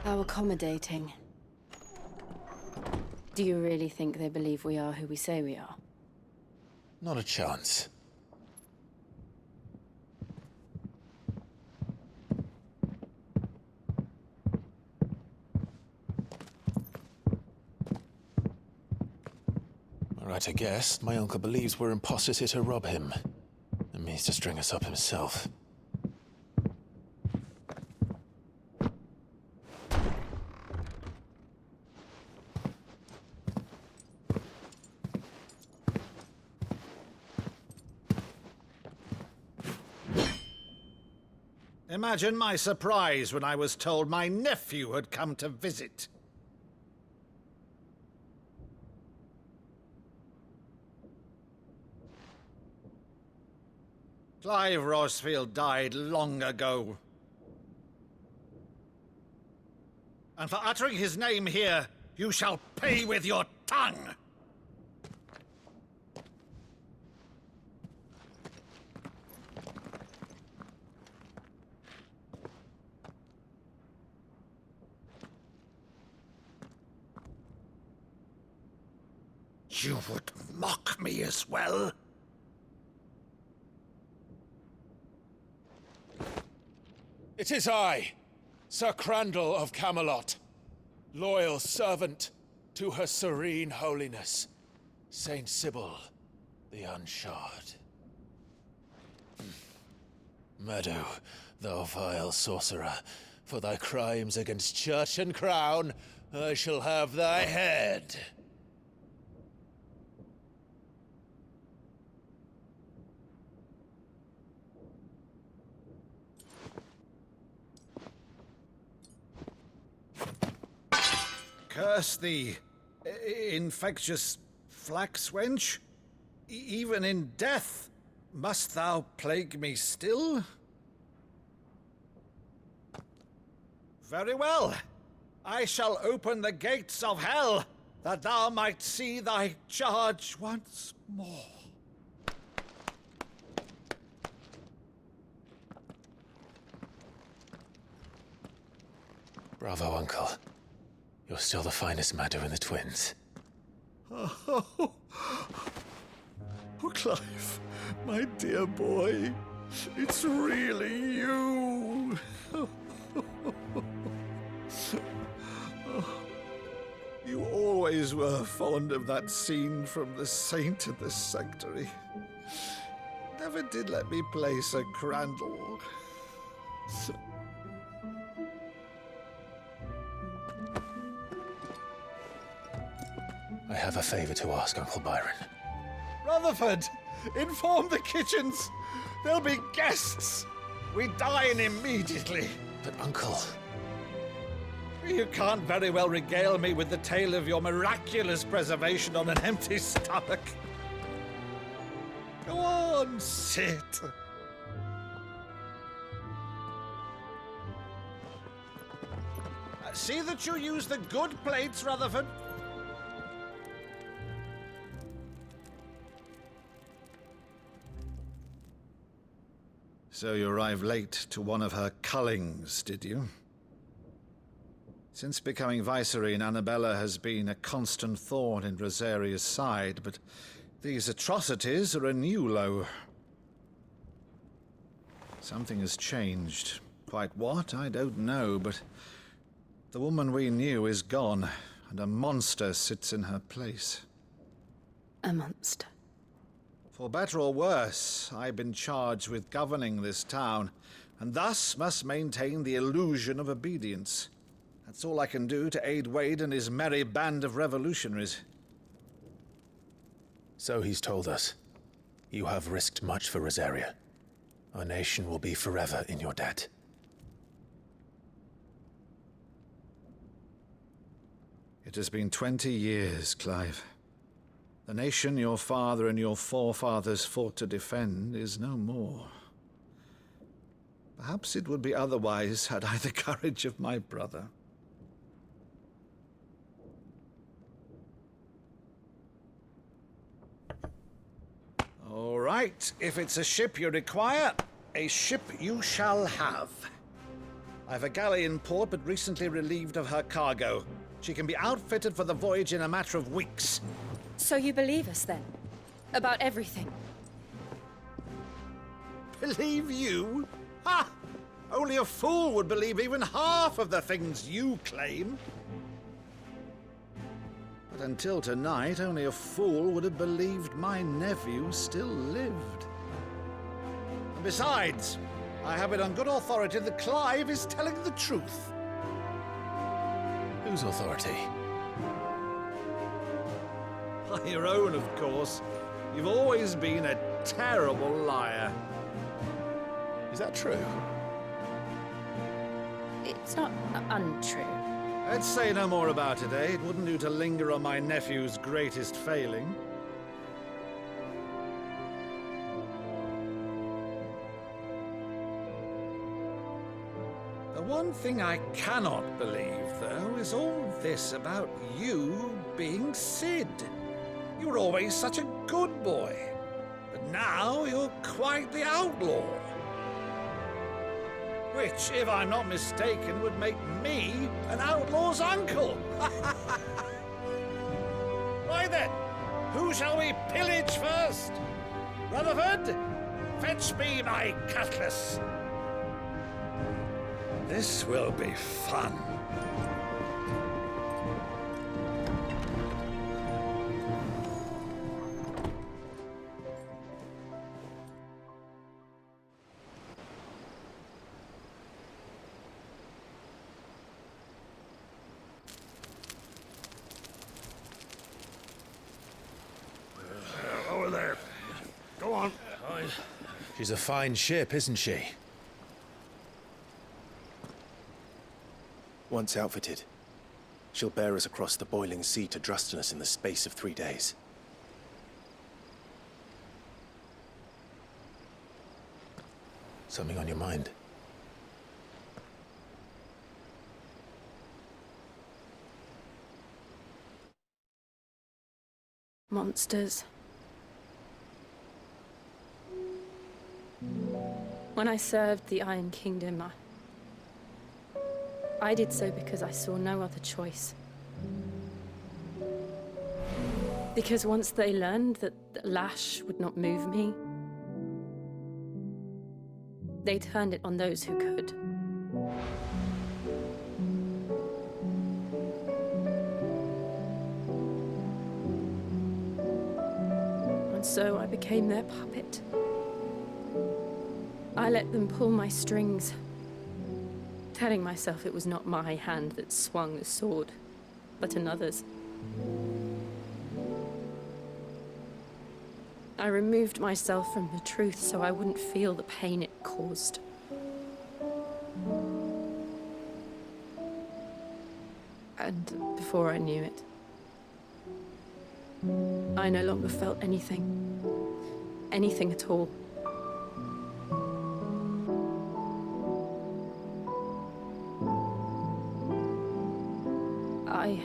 How accommodating. Do you really think they believe we are who we say we are? Not a chance. Right, I guess. My uncle believes we're imposters here to rob him. And means to string us up himself. Imagine my surprise when I was told my nephew had come to visit. Clive Rosfield died long ago. And for uttering his name here, you shall pay with your tongue! You would mock me as well? It is I, Sir Crandall of Camelot, loyal servant to her serene holiness, Saint Sybil, the Unshod. Meadow, thou vile sorcerer, for thy crimes against church and crown, I shall have thy head. Curse thee, infectious flax wench. Even in death, must thou plague me still? Very well. I shall open the gates of hell, that thou might see thy charge once more. Bravo, Uncle. You're still the finest Meadow in the twins. Oh, Clive, my dear boy, it's really you. You always were fond of that scene from The Saint in the Sanctuary. Never did let me play Sir Crandall. I have a favor to ask, Uncle Byron. Rutherford, inform the kitchens. There'll be guests. We dine immediately. But, Uncle... You can't very well regale me with the tale of your miraculous preservation on an empty stomach. Go on, sit. See that you use the good plates, Rutherford. So you arrived late to one of her cullings, did you? Since becoming Vicereine, Annabella has been a constant thorn in Rosaria's side, but these atrocities are a new low. Something has changed. Quite what, I don't know, but the woman we knew is gone, and a monster sits in her place. A monster. For better or worse, I've been charged with governing this town, and thus must maintain the illusion of obedience. That's all I can do to aid Wade and his merry band of revolutionaries. So he's told us. You have risked much for Rosaria. Our nation will be forever in your debt. It has been 20 years, Clive. The nation your father and your forefathers fought to defend is no more. Perhaps it would be otherwise had I the courage of my brother. All right, if it's a ship you require, a ship you shall have. I've a galley in port, but recently relieved of her cargo. She can be outfitted for the voyage in a matter of weeks. So you believe us then? About everything? Believe you? Ha! Only a fool would believe even half of the things you claim. But until tonight, only a fool would have believed my nephew still lived. And besides, I have it on good authority that Clive is telling the truth. Whose authority? By your own, of course. You've always been a terrible liar. Is that true? It's not untrue. Let's say no more about it, eh? It wouldn't do to linger on my nephew's greatest failing. The one thing I cannot believe, though, is all this about you being Sid. You were always such a good boy, but now you're quite the outlaw. Which, if I'm not mistaken, would make me an outlaw's uncle. Right then, who shall we pillage first? Rutherford, fetch me my cutlass. This will be fun. Over there. Go on. She's a fine ship, isn't she? Once outfitted, she'll bear us across the boiling sea to Drusteness in the space of 3 days. Something on your mind? Monsters. When I served the Iron Kingdom, I did so because I saw no other choice. Because once they learned that the lash would not move me, they turned it on those who could. And so I became their puppet. I let them pull my strings, telling myself it was not my hand that swung the sword, but another's. I removed myself from the truth so I wouldn't feel the pain it caused. And before I knew it, I no longer felt anything. Anything at all. I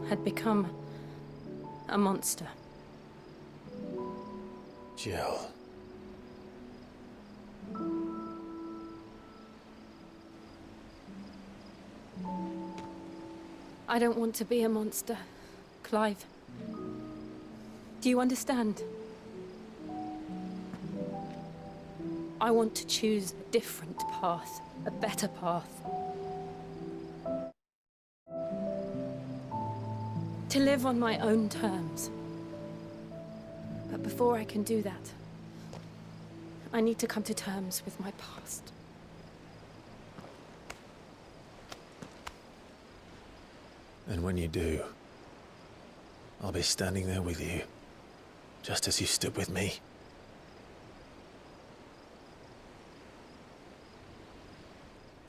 had become a monster. Jill. I don't want to be a monster, Clive. Do you understand? I want to choose a different path, a better path. To live on my own terms. But before I can do that, I need to come to terms with my past. And when you do, I'll be standing there with you, just as you stood with me.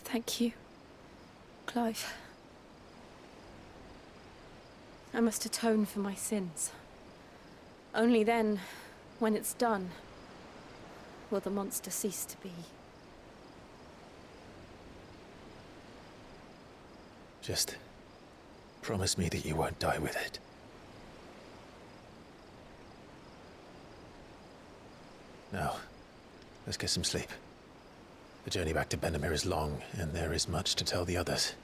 Thank you, Clive. I must atone for my sins. Only then, when it's done, will the monster cease to be. Just promise me that you won't die with it. Now, let's get some sleep. The journey back to Benamir is long, and there is much to tell the others.